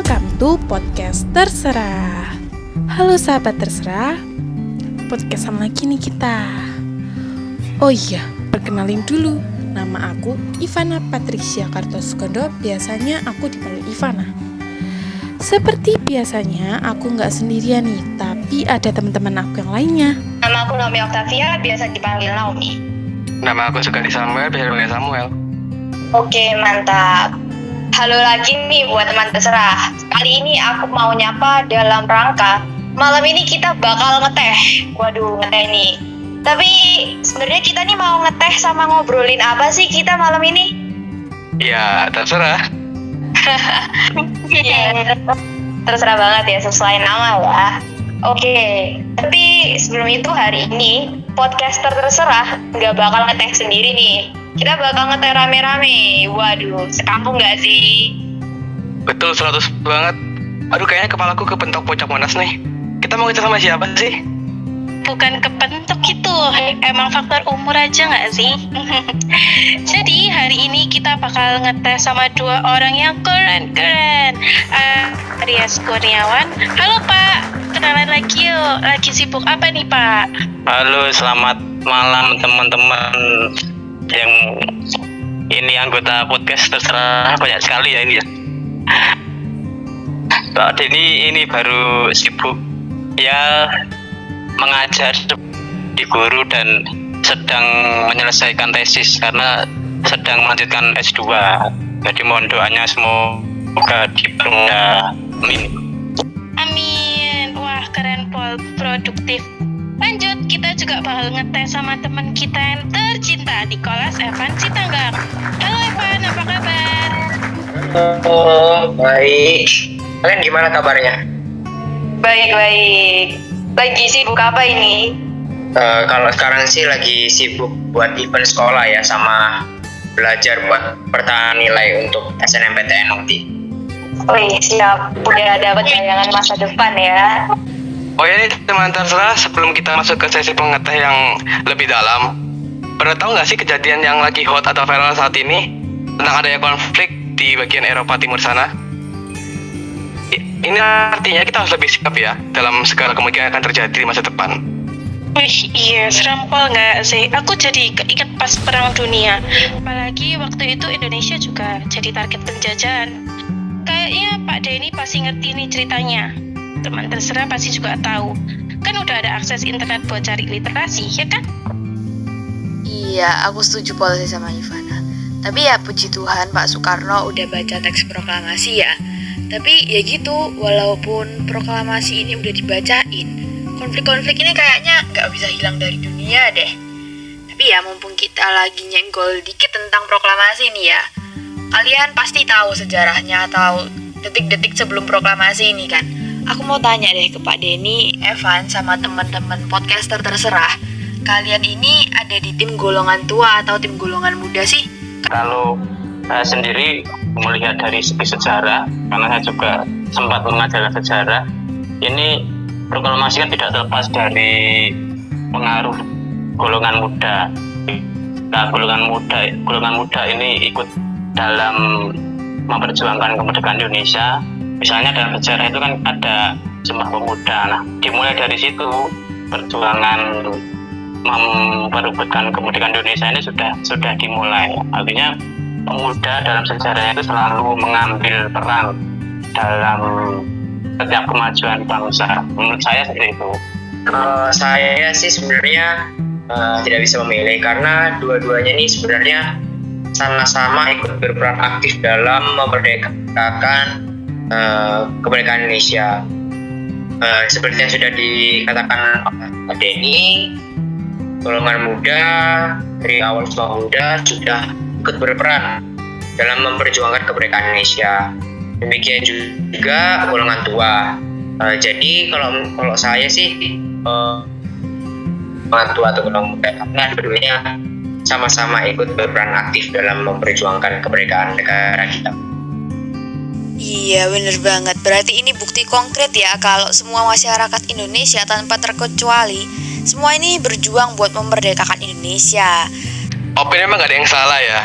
Welcome to Podcast Terserah. Halo sahabat terserah, podcastan lagi nih kita. Oh iya, perkenalin dulu. Nama aku Ivana Patricia Kartosukondo. Biasanya aku dipanggil Ivana. Seperti biasanya, aku nggak sendirian nih, tapi ada teman-teman aku yang lainnya. Nama aku Naomi Octavia, biasa dipanggil Naomi. Nama aku Sukadi Samuel, biasa dipanggil Samuel. Oke, mantap. Halo lagi nih buat teman terserah. Kali ini aku mau nyapa dalam rangka malam ini kita bakal ngeteh. Waduh, ngeteh nih. Tapi sebenarnya kita nih mau ngeteh sama ngobrolin apa sih kita malam ini? Ya, terserah. Ya, terserah banget ya, sesuai nama ya. Oke, tapi sebelum itu hari ini podcaster terserah nggak bakal ngeteh sendiri nih. Kita bakal ngeteh rame-rame. Waduh, sekampung nggak sih? Betul, 100 banget. Aduh, kayaknya kepalaku kepentok pocak monas nih. Kita mau ngeteh sama siapa sih? Bukan kepentok itu, emang faktor umur aja nggak sih? Jadi hari ini kita bakal ngetes sama dua orang yang keren-keren. Aryas Kurniawan, halo Pak, kenalan lagi yuk. Lagi sibuk apa nih Pak? Halo, selamat malam teman-teman yang ini anggota podcast terserah, banyak sekali ya ini ya. Pak Denny ini baru sibuk ya mengajar di guru dan sedang menyelesaikan tesis karena sedang melanjutkan S2. Jadi mohon doanya semoga dipermudah. Amin. Amin. Wah, keren Pol, produktif. Lanjut, kita juga bakal ngetes sama teman kita yang tercinta, Nicholas Evan Sitanggang. Halo Evan, apa kabar? Oh, baik. Kalian gimana kabarnya? Baik-baik. Lagi sibuk apa ini? Kalau sekarang sih lagi sibuk buat event sekolah ya, sama belajar buat pertahanan nilai untuk SNMPTN nanti. Wih, siap. Udah dapat bayangan masa depan ya. Oh ya, ini teman terserah, sebelum kita masuk ke sesi pengeteh yang lebih dalam, pernah tahu nggak sih kejadian yang lagi hot atau viral saat ini tentang adanya konflik di bagian Eropa Timur sana? Ini artinya kita harus lebih sikap ya dalam segala kemungkinan yang akan terjadi di masa depan. Wih, iya, serem Pol nggak sih? Aku jadi keinget pas Perang Dunia. Apalagi waktu itu Indonesia juga jadi target penjajahan. Kayaknya Pak Denny pasti ngerti nih ceritanya. Teman terserah pasti juga tahu. Kan udah ada akses internet buat cari literasi, ya kan? Iya, aku setuju polisi sama Ivana. Tapi ya puji Tuhan Pak Soekarno udah baca teks proklamasi ya. Tapi ya gitu, walaupun proklamasi ini udah dibacain, konflik-konflik ini kayaknya gak bisa hilang dari dunia deh. Tapi ya mumpung kita lagi nyenggol dikit tentang proklamasi nih ya, kalian pasti tahu sejarahnya atau detik-detik sebelum proklamasi ini kan. Aku mau tanya deh ke Pak Denny, Evan, sama teman-teman podcaster terserah. Kalian ini ada di tim golongan tua atau tim golongan muda sih? Kalau saya sendiri melihat dari segi sejarah, karena saya juga sempat mengajarkan sejarah, ini proklamasi kan tidak terlepas dari pengaruh golongan muda. Nah, golongan muda ini ikut dalam memperjuangkan kemerdekaan Indonesia. Misalnya dalam sejarah itu kan ada Sumpah Pemuda. Nah, dimulai dari situ perjuangan memperebutkan kemerdekaan Indonesia ini sudah dimulai. Artinya pemuda dalam sejarahnya itu selalu mengambil peran dalam setiap kemajuan bangsa. Menurut saya seperti itu. Saya sih sebenarnya tidak bisa memilih karena dua-duanya ini sebenarnya sama-sama ikut berperan aktif dalam memerdekakan kemerdekaan Indonesia. Seperti yang sudah dikatakan Pak Denny, golongan muda dari awal Sumpah Pemuda sudah ikut berperan dalam memperjuangkan kemerdekaan Indonesia. Demikian juga golongan tua. Jadi kalau saya sih golongan tua atau golongan muda karena keduanya sama-sama ikut berperan aktif dalam memperjuangkan kemerdekaan negara kita. Iya bener banget, berarti ini bukti konkret ya kalau semua masyarakat Indonesia tanpa terkecuali semua ini berjuang buat memerdekakan Indonesia. Opini emang gak ada yang salah ya,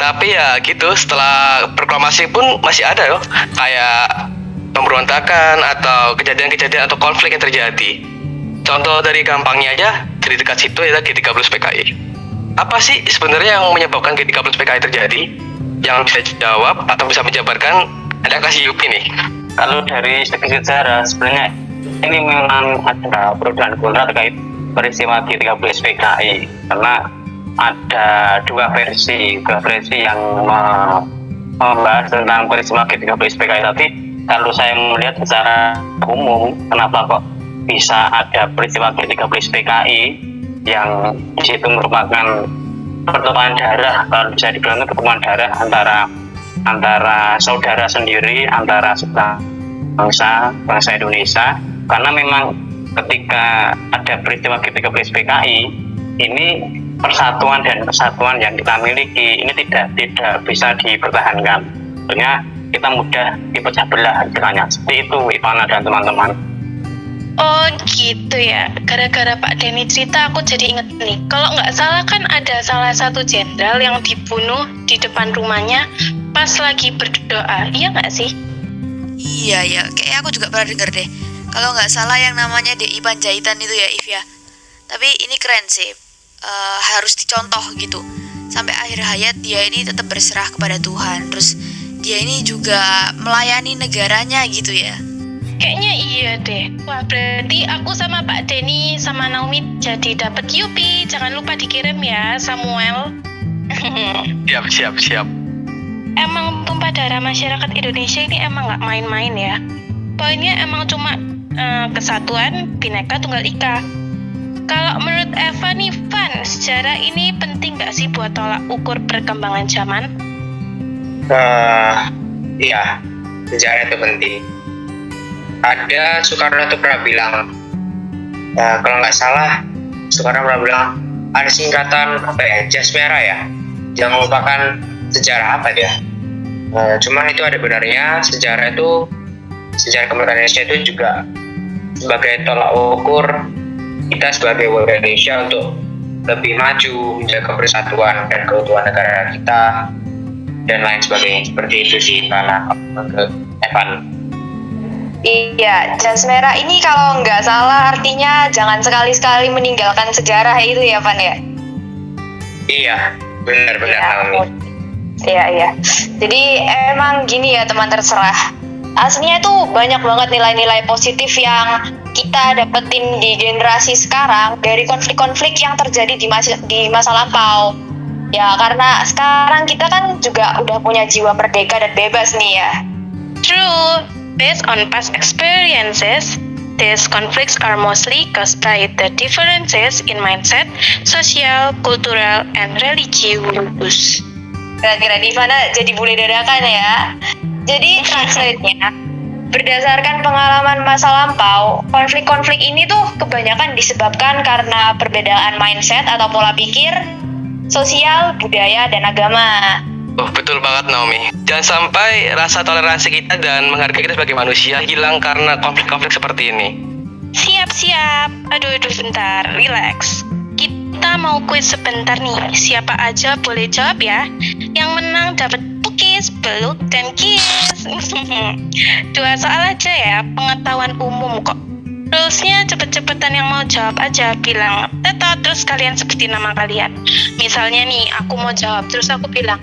tapi ya gitu, setelah proklamasi pun masih ada loh kayak pemberontakan atau kejadian-kejadian atau konflik yang terjadi. Contoh dari gampangnya aja, di dekat situ adalah G30 PKI. Apa sih sebenarnya yang menyebabkan G30 PKI terjadi? Yang bisa jawab atau bisa menjabarkan, ada kasih Yupi nih. Kalau dari segi sejarah, sebenarnya ini memang ada pro dan kontra terkait peristiwa G30 PKI, karena ada dua versi yang membahas tentang peristiwa G30 PKI tadi. Kalau saya melihat secara umum, kenapa kok bisa ada peristiwa G30 PKI yang di situ merupakan pertumpahan darah, kalau bisa dibilang itu pertumpahan darah antara saudara sendiri, antara bangsa Indonesia, karena memang ketika ada peristiwa G30 PKI ini persatuan dan kesatuan yang kita miliki ini tidak bisa dipertahankan. Tentunya kita mudah dipecah belah istilahnya. Seperti itu Ivana dan teman-teman. Oh gitu ya, gara-gara Pak Denny cerita aku jadi inget nih. Kalau nggak salah kan ada salah satu jenderal yang dibunuh di depan rumahnya pas lagi berdoa, iya nggak sih? Iya, kayaknya aku juga pernah denger deh. Kalau nggak salah yang namanya DI Panjaitan itu ya, If ya. Tapi ini keren sih, harus dicontoh gitu. Sampai akhir hayat dia ini tetap berserah kepada Tuhan. Terus dia ini juga melayani negaranya gitu ya. Kayaknya iya deh. Wah, berarti aku sama Pak Denny sama Naomi jadi dapat Yupi. Jangan lupa dikirim ya, Samuel. Siap. Emang tumpah darah masyarakat Indonesia ini emang nggak main-main ya. Poinnya emang cuma kesatuan, Bhinneka Tunggal Ika. Kalau menurut Eva nih, Van, sejarah ini penting nggak sih buat tolak ukur perkembangan zaman? Iya, sejarah itu penting. Ada Soekarno itu pernah bilang, kalau nggak salah Soekarno pernah bilang ada singkatan jas merah ya, jangan lupakan sejarah apa dia. Cuman itu ada benarnya, sejarah kemerdekaan Indonesia itu juga sebagai tolak ukur kita sebagai warga Indonesia untuk lebih maju, menjaga persatuan dan keutuhan negara kita dan lain sebagainya. Seperti itu sih karena ke Evan. Iya, jas merah ini kalau nggak salah artinya jangan sekali-sekali meninggalkan sejarah itu ya, Van ya? Iya, benar-benar Naomi. Iya. Jadi emang gini ya teman terserah. Aslinya tuh banyak banget nilai-nilai positif yang kita dapetin di generasi sekarang dari konflik-konflik yang terjadi di masa lampau. Ya karena sekarang kita kan juga udah punya jiwa merdeka dan bebas nih ya. True. Based on past experiences, these conflicts are mostly caused by the differences in mindset, social, cultural, and religious. Kira-kira Divana jadi bule dadakan ya. Jadi translate-nya, berdasarkan pengalaman masa lampau, konflik-konflik ini tuh kebanyakan disebabkan karena perbedaan mindset atau pola pikir, sosial, budaya, dan agama. Oh, betul banget Naomi. Jangan sampai rasa toleransi kita dan menghargai kita sebagai manusia hilang karena konflik-konflik seperti ini. Siap. Aduh, bentar, relax. Kita mau kuis sebentar nih. Siapa aja boleh jawab ya. Yang menang dapat pukis, peluk, dan kiss. 2 soal aja ya, pengetahuan umum kok. Rulesnya cepet-cepetan, yang mau jawab aja bilang Tetot, terus kalian sebutin nama kalian. Misalnya nih, aku mau jawab, terus aku bilang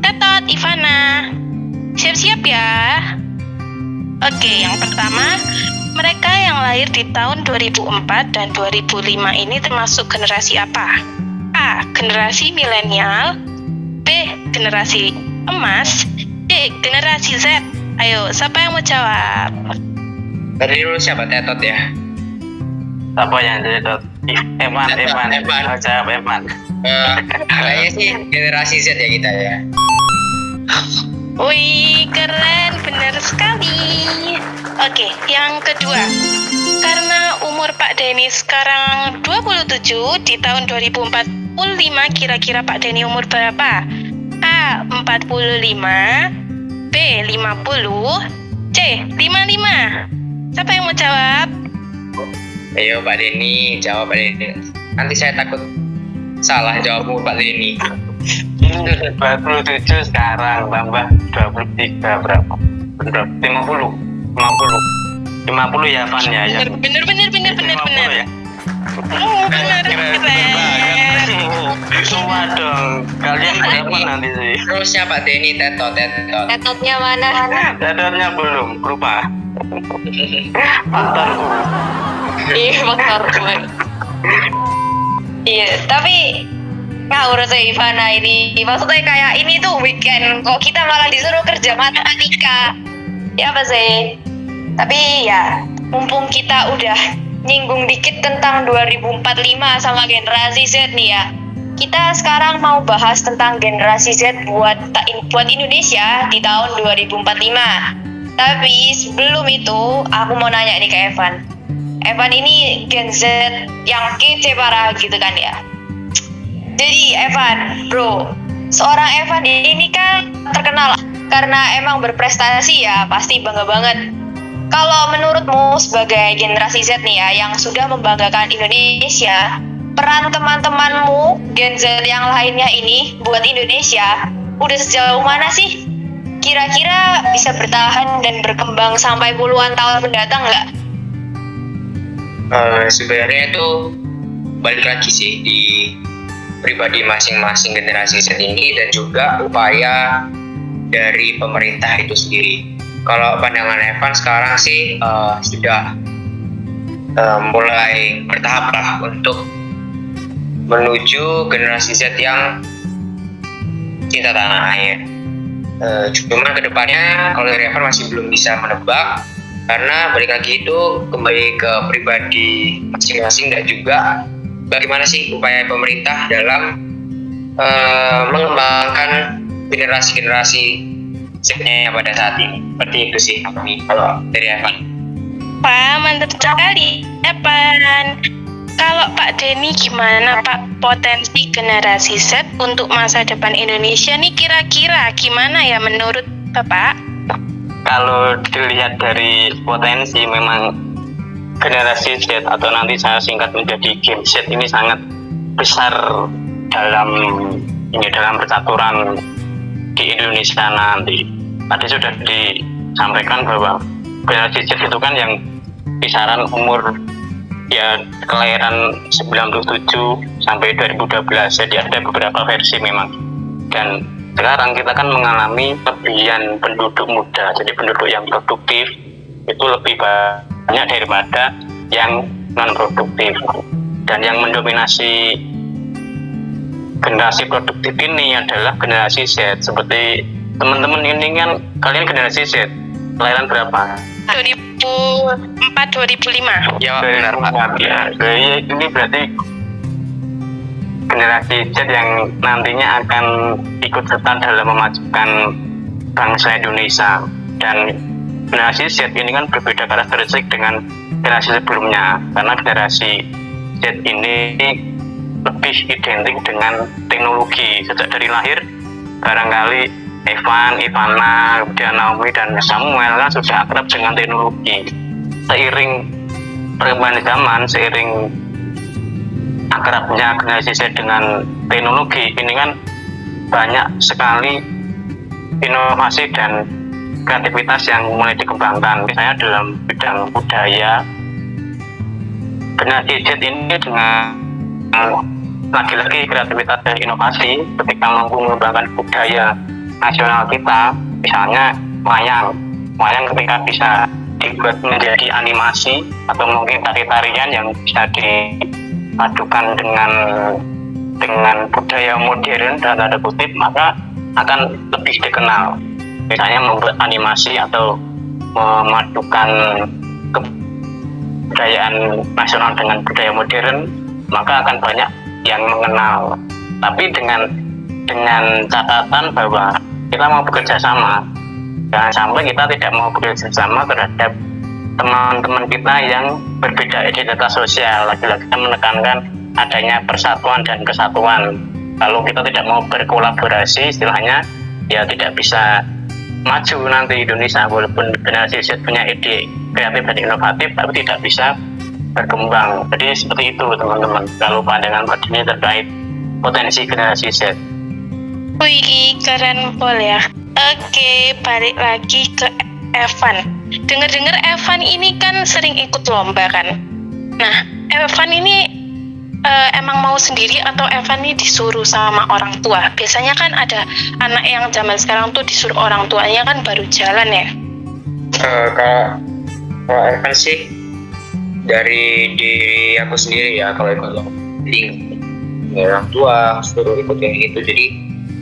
Tetot, Ivana. Siap-siap ya. Oke, yang pertama, mereka yang lahir di tahun 2004 dan 2005 ini termasuk generasi apa? A. Generasi milenial. B. Generasi emas. D. Generasi Z. Ayo, siapa yang mau jawab? Tadi dulu siapa Tetot ya? Apa yang Tetot? Evan. Oh, jawab Evan. Kayaknya sih generasi Z ya kita ya. Wih, keren, benar sekali. Oke, yang kedua. Karena umur Pak Denny sekarang 27, di tahun 2045 kira-kira Pak Denny umur berapa? A. 45, B. 50, C. 55. Siapa yang mau jawab? Ayo Pak Denny, jawab Pak Denny. Nanti saya takut salah jawabmu Pak Denny. 27 sekarang tambah 23 berapa? 50. 50 ya Van ya. Bener. 50 ya. Oh, bener. Keren. Semua dong. Kalian berapa nanti sih? Terusnya Pak Denny tetot. Tetotnya mana? Dadarnya belum, lupa. Antarku. Iya, faktor. Iya, tapi ngawur sih Ivana ini. Maksudnya kayak ini tuh weekend, kok kita malah disuruh kerja matematika. Ya apa sih? Tapi ya, mumpung kita udah nyinggung dikit tentang 2045 sama generasi Z nih ya. Kita sekarang mau bahas tentang generasi Z buat Indonesia di tahun 2045. Tapi sebelum itu, aku mau nanya nih ke Evan. Evan ini Gen Z yang kece parah gitu kan ya. Jadi Evan, bro, seorang Evan ini kan terkenal karena emang berprestasi ya, pasti bangga banget. Kalau menurutmu sebagai generasi Z nih ya, yang sudah membanggakan Indonesia, peran teman-temanmu Gen Z yang lainnya ini buat Indonesia udah sejauh mana sih? Kira-kira bisa bertahan dan berkembang sampai puluhan tahun mendatang nggak? Sebenarnya itu balik lagi sih di pribadi masing-masing generasi Z ini dan juga upaya dari pemerintah itu sendiri. Kalau pandangan Evan sekarang sih sudah mulai bertahap lah untuk menuju generasi Z yang cinta tanah air. Cuma kedepannya kalau dari Evan masih belum bisa menebak karena balik lagi itu kembali ke pribadi masing-masing dan juga bagaimana sih upaya pemerintah dalam mengembangkan generasi-generasi Z-nya pada saat ini. Seperti itu sih kalau dari Evan. Pak, mantap sekali, Evan. Kalau Pak Denny gimana Pak, potensi generasi Z untuk masa depan Indonesia nih kira-kira gimana ya menurut Bapak? Kalau dilihat dari potensi, memang generasi Z atau nanti saya singkat menjadi Gen Z ini sangat besar dalam percaturan di Indonesia nanti. Tadi sudah disampaikan bahwa generasi Z itu kan yang kisaran umur ya kelahiran 97 sampai 2012, jadi ada beberapa versi memang. Dan sekarang kita kan mengalami kelebihan penduduk muda, jadi penduduk yang produktif itu lebih banyak daripada yang non produktif. Dan yang mendominasi generasi produktif ini adalah generasi Z. Seperti teman-teman ini kan, kalian generasi Z, kelahiran berapa? 2004-2005. Ya benar Pak. Ya, ini berarti generasi Z yang nantinya akan ikut serta dalam memajukan bangsa Indonesia. Dan generasi Z ini kan berbeda karakteristik dengan generasi sebelumnya, karena generasi Z ini lebih identik dengan teknologi. Sejak dari lahir barangkali Evan, Ivana, kemudian Naomi dan Samuel kan sudah akrab dengan teknologi. Seiring perkembangan zaman, seiring akrabnya generasi Z dengan teknologi, ini kan banyak sekali inovasi dan kreativitas yang mulai dikembangkan. Misalnya dalam bidang budaya, generasi Z ini dengan lagi-lagi kreativitas dan inovasi ketika mampu mengembangkan budaya nasional kita, misalnya wayang ketika bisa dibuat menjadi animasi atau mungkin tari-tarian yang bisa dipadukan dengan budaya modern dan tanda kutip, maka akan lebih dikenal. Misalnya membuat animasi atau memadukan kebudayaan nasional dengan budaya modern, maka akan banyak yang mengenal. Tapi dengan catatan bahwa kita mau bekerja sama, jangan sampai kita tidak mau bekerja sama terhadap teman-teman kita yang berbeda identitas sosial. Lagi-lagi kita menekankan adanya persatuan dan kesatuan. Kalau kita tidak mau berkolaborasi, istilahnya ya tidak bisa maju nanti Indonesia. Walaupun generasi Z punya ide kreatif dan inovatif, tapi tidak bisa berkembang. Jadi seperti itu teman-teman, kalau pandangan Pak Denny terkait potensi generasi Z. Wih, keren Pol ya. Oke, balik lagi ke Evan. Dengar-dengar Evan ini kan sering ikut lomba kan. Nah, Evan ini emang mau sendiri atau Evan ini disuruh sama orang tua? Biasanya kan ada anak yang zaman sekarang tuh disuruh orang tuanya kan baru jalan ya. Kalau Evan sih dari diri aku sendiri ya, kalau ikut lomba orang tua suruh ikut yang itu, jadi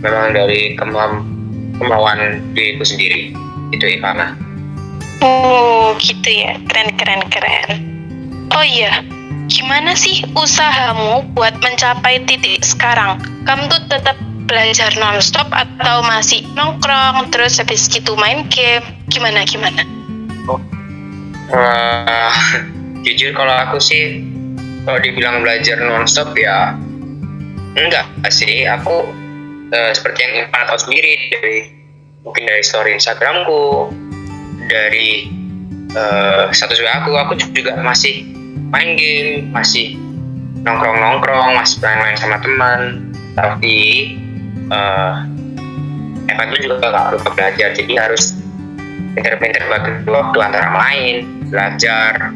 memang dari kemauan diriku sendiri itu Ivana. Oh gitu ya, keren. Oh iya, gimana sih usahamu buat mencapai titik sekarang? Kamu tuh tetap belajar nonstop atau masih nongkrong terus habis gitu main game? Gimana? Jujur kalau aku sih, kalau dibilang belajar nonstop ya enggak sih. Aku seperti yang Ivana tahu sendiri, mungkin dari story Instagramku, dari status WA aku juga masih main game, masih nongkrong, masih main sama teman. Tapi Evan itu juga gak lupa belajar, jadi harus pinter-pinter bagi waktu antara main, belajar,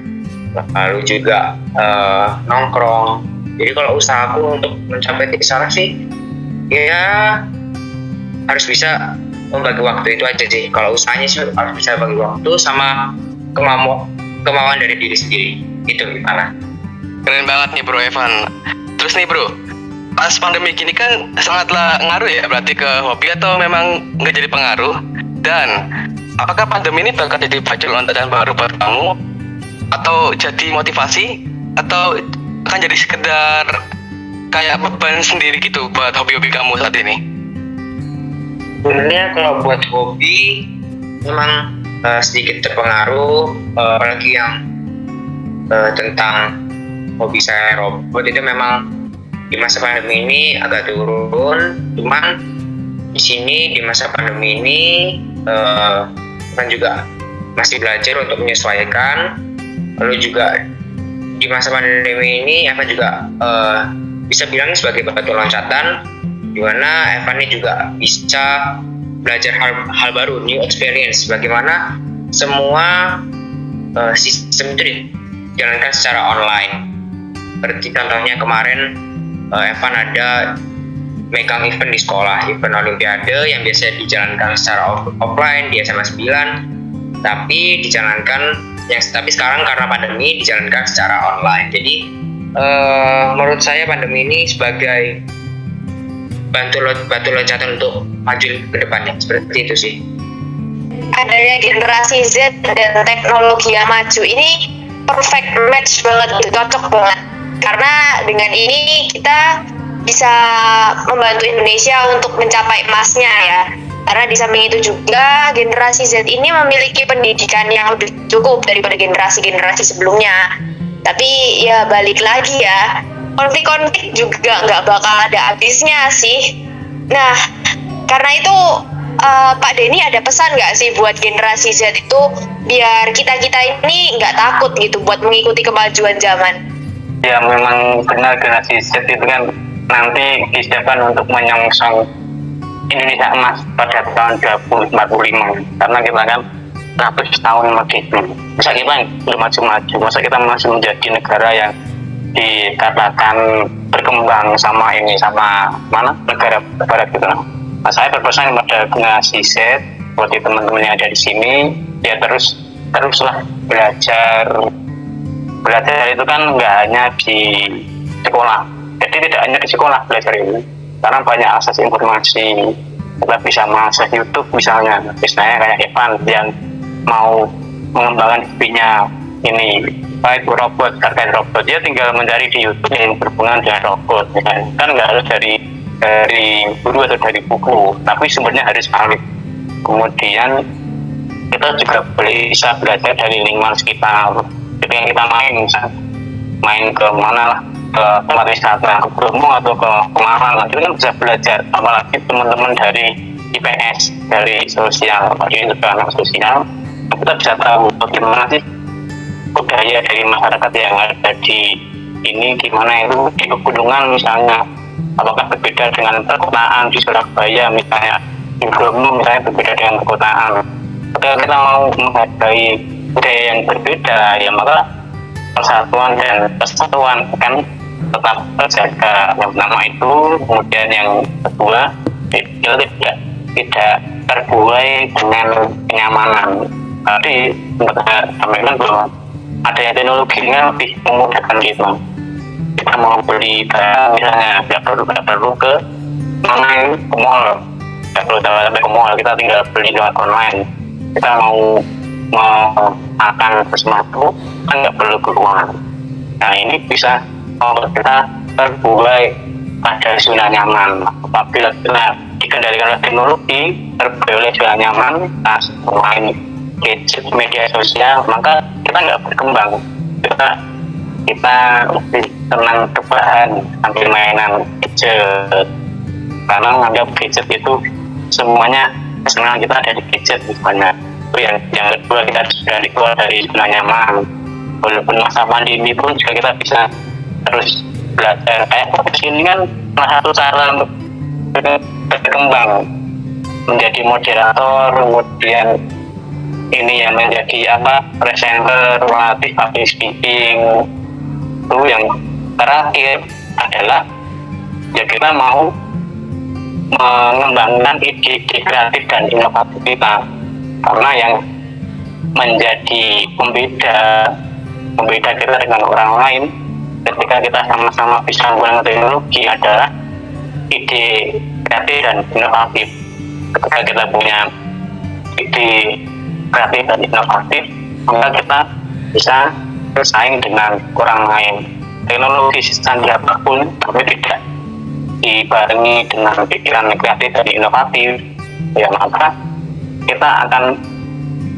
lalu juga nongkrong. Jadi kalau usahaku untuk mencapai titik sana sih, ya harus bisa membagi waktu itu aja sih. Kalau usahanya sih harus bisa bagi waktu sama kemauan dari diri sendiri. Itu gimana? Keren banget nih bro Evan. Terus nih bro, pas pandemi gini kan sangatlah ngaruh ya berarti ke hobi, atau memang nggak jadi pengaruh? Dan apakah pandemi ini bakal jadi baju loncatan baru buat kamu, atau jadi motivasi, atau akan jadi sekedar kayak beban sendiri gitu buat hobi-hobi kamu saat ini? Sebenarnya kalau buat hobi memang sedikit terpengaruh, apalagi yang tentang hobi saya robot itu memang di masa pandemi ini agak turun. Cuman di sini di masa pandemi ini kan juga masih belajar untuk menyesuaikan. Lalu juga di masa pandemi ini Evan juga bisa bilang sebagai batu loncatan, di mana Evan ini juga bisa belajar hal baru, new experience, bagaimana semua sistem itu dijalankan secara online. Seperti contohnya kemarin Evan ada megang event di sekolah, event olimpiade yang biasa dijalankan secara offline di SMA 9, tapi sekarang karena pandemi dijalankan secara online. Jadi menurut saya pandemi ini sebagai batu loncatan untuk maju ke depannya, seperti itu sih. Adanya generasi Z dan teknologi yang maju ini perfect match banget, cocok banget. Karena dengan ini kita bisa membantu Indonesia untuk mencapai emasnya ya. Karena di samping itu juga generasi Z ini memiliki pendidikan yang lebih cukup daripada generasi-generasi sebelumnya. Tapi ya balik lagi ya, konflik-konflik juga nggak bakal ada habisnya sih. Nah, karena itu Pak Denny ada pesan nggak sih buat generasi Z itu biar kita ini nggak takut gitu buat mengikuti kemajuan zaman? Ya memang benar, generasi Z itu kan nanti disiapkan untuk menyongsong Indonesia emas pada tahun 2045, karena kita kan 100 tahun merdeka. Masa kita belum maju-maju, masa kita masih menjadi negara yang dikatakan berkembang sama mana negara barat gitu. Nah, saya berpesan kepada generasi Z, seperti teman-teman yang ada di sini, ya teruslah belajar itu kan nggak hanya di sekolah. Jadi tidak hanya di sekolah belajar ini, karena banyak akses informasi. Kita bisa mengakses YouTube misalnya kayak Evan yang mau mengembangkan hobinya ini baik robot, terkait robot, dia tinggal mencari di YouTube yang berhubungan dengan robot, kan nggak harus dari guru atau dari buku, tapi sumbernya harus valid. Kemudian kita juga bisa belajar dari lingkungan sekitar. Ketika kita main ke mana lah, ke tempat wisata, ke Bromo atau ke Semarang, itu kan bisa belajar. Apalagi teman-teman dari IPS, dari sosial, apalagi juga anak sosial, kita bisa tahu bagaimana sih budaya dari masyarakat yang ada di ini, gimana itu di pegunungan misalnya, apakah berbeda dengan perkotaan di Surabaya misalnya, di Bromo misalnya berbeda dengan perkotaan. ketika kita mau menghargai budaya yang berbeda, ya maka persatuan dan kesatuan kan tetap terjaga. Yang pertama itu, kemudian yang kedua itu tidak terbuai dengan kenyamanan. Tadi sempat saya sampaikan bahwa adanya teknologi ini lebih memudahkan kita. Kita mau beli barang misalnya tidak perlu ke mall, tidak perlu sampai ke mall, kita tinggal beli lewat online. Kita mau makan sesuatu kan nggak perlu keluar. Nah ini bisa membuat kita terbuai pada zona nyaman. Apabila kita dikendalikan oleh teknologi, terbuai oleh zona nyaman, main gadget, media sosial, maka kita nggak berkembang. Kita lebih senang rebahan sambil mainan gadget, karena menganggap gadget itu semuanya kesenangan kita ada di gadget misalnya. Yang kedua, kita sudah keluar dari zona nyaman. Walaupun masa pandemi pun juga kita bisa terus belajar. Kayak podcast ini kan salah satu cara untuk berkembang menjadi moderator, kemudian ini yang menjadi presenter, melatih public speaking. Itu yang terakhir adalah ya kita mau mengembangkan ide-ide kreatif dan inovatif kita, karena yang menjadi pembeda kita dengan orang lain ketika kita sama-sama bisa menggunakan teknologi adalah ide kreatif dan inovatif. Ketika kita punya ide kreatif dan inovatif, maka kita bisa bersaing dengan orang lain. Teknologi secanggih apapun, tapi tidak dibarengi dengan pikiran kreatif dan inovatif, ya maka kita akan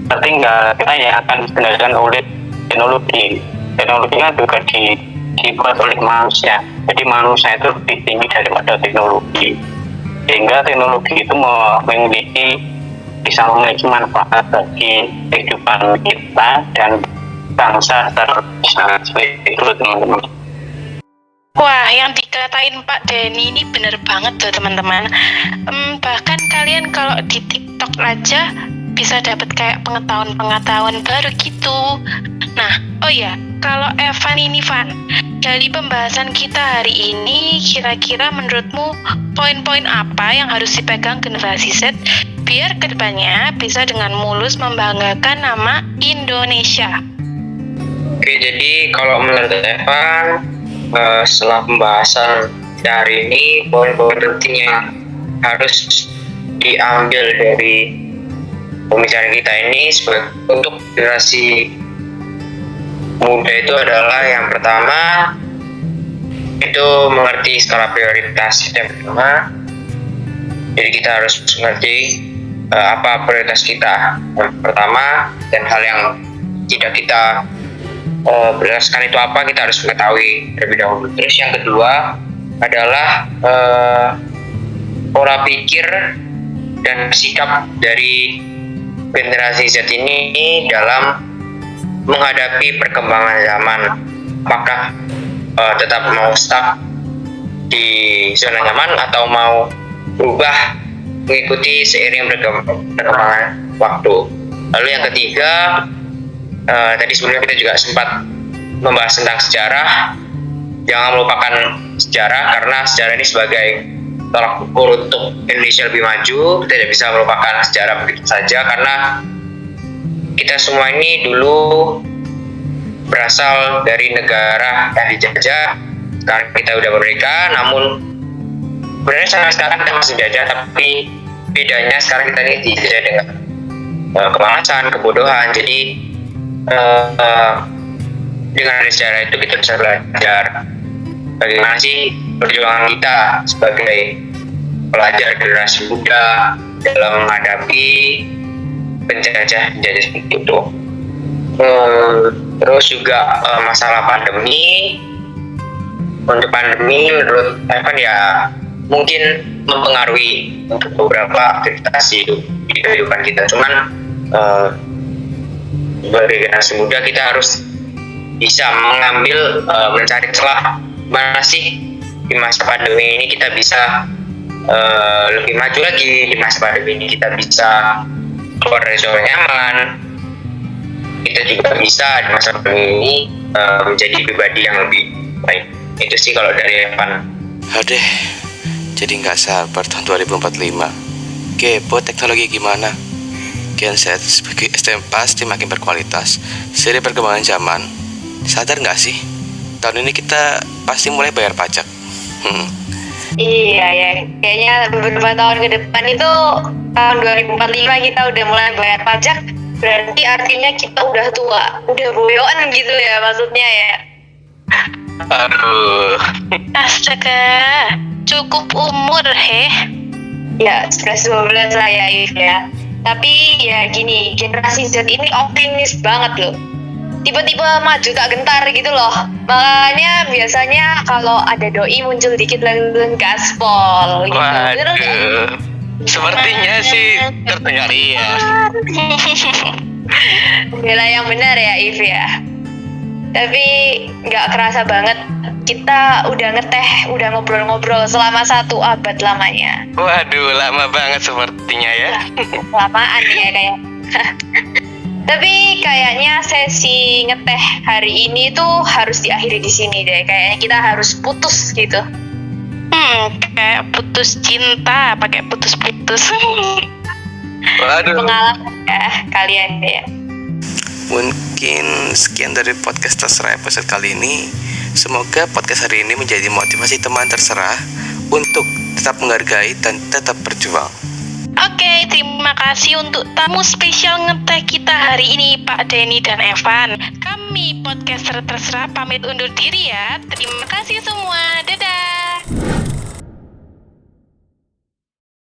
tertinggal. Kita yang akan dikendalikan oleh teknologi. Teknologi kan juga dibuat oleh manusia. Jadi manusia itu lebih tinggi daripada teknologi. Sehingga teknologi itu bisa memiliki manfaat bagi kehidupan kita dan bangsa secara seperti itu, teman-teman. Wah, yang dikatain Pak Denny ini bener banget tuh teman-teman. Bahkan kalian kalau di TikTok aja bisa dapat kayak pengetahuan baru gitu. Nah, oh ya, kalau Evan ini Van, dari pembahasan kita hari ini, kira-kira menurutmu poin-poin apa yang harus dipegang generasi Z biar kedepannya bisa dengan mulus membanggakan nama Indonesia? Oke, jadi kalau menurut Evan, setelah pembahasan hari ini, poin-poin penting yang harus diambil dari pembicaraan kita ini untuk generasi muda itu adalah yang pertama itu mengerti skala prioritas. Yang pertama, jadi kita harus mengerti apa prioritas kita. Yang pertama, dan hal yang tidak kita berdasarkan itu apa, kita harus mengetahui terlebih dahulu. Terus yang kedua adalah pola pikir dan sikap dari generasi Z ini dalam menghadapi perkembangan zaman. Apakah tetap mau stuck di zona nyaman atau mau berubah mengikuti seiring perkembangan waktu. Lalu yang ketiga, tadi sebelumnya kita juga sempat membahas tentang sejarah. Jangan melupakan sejarah, karena sejarah ini sebagai tolak ukur untuk Indonesia lebih maju. Kita tidak bisa melupakan sejarah begitu saja, karena kita semua ini dulu berasal dari negara yang dijajah. Sekarang kita udah merdeka, namun sebenarnya sampai sekarang kita masih dijajah, tapi bedanya sekarang kita ini dijajah dengan kemalasan, kebodohan. Jadi dengan sejarah itu kita bisa belajar bagaimana sih perjuangan kita sebagai pelajar generasi muda dalam menghadapi penjajah seperti itu. Terus juga masalah pandemi. Untuk pandemi menurut Evan ya mungkin mempengaruhi untuk beberapa aktivitas di kehidupan kita. Cuman sebagai generasi muda kita harus bisa mengambil mencari celah mana sih di masa pandemi ini kita bisa lebih maju lagi. Di masa pandemi ini kita bisa keluar dari zona nyaman. Kita juga bisa di masa pandemi ini menjadi pribadi yang lebih baik. Itu sih kalau dari Evan. Aduh, jadi nggak sabar tahun 2045. Kepo teknologi gimana? Genset sebagai STM pasti makin berkualitas seiring perkembangan zaman. Sadar nggak sih? Tahun ini kita pasti mulai bayar pajak. Iya ya, kayaknya beberapa tahun ke depan itu tahun 2045 kita udah mulai bayar pajak. Berarti artinya kita udah tua, udah boyoan gitu ya maksudnya ya. Aduh. Astaga, cukup umur Ya 11-12 lah ya If ya. Tapi ya gini, generasi Z ini optimis banget loh. Tiba-tiba maju tak gentar gitu loh. Makanya biasanya kalau ada doi muncul dikit langsung gaspol gitu. Bener nggak? Waduh. Sepertinya sih terdengar iya. Bela yang benar ya If ya. Tapi nggak kerasa banget kita udah ngeteh, udah ngobrol-ngobrol selama 1 abad lamanya. Waduh, lama banget sepertinya ya. Lamaan ya kayak. Tapi kayaknya sesi ngeteh hari ini tuh harus diakhiri di sini deh. Kayaknya kita harus putus gitu. Kayak putus cinta, pakai putus-putus. Waduh. Pengalaman ya kalian ya. Mungkin sekian dari podcast Terserah episode kali ini. Semoga podcast hari ini menjadi motivasi teman terserah untuk tetap menghargai dan tetap berjuang. Oke, terima kasih untuk tamu spesial ngeteh kita hari ini, Pak Denny dan Evan. Kami podcaster terserah pamit undur diri ya. Terima kasih semua. Dadah.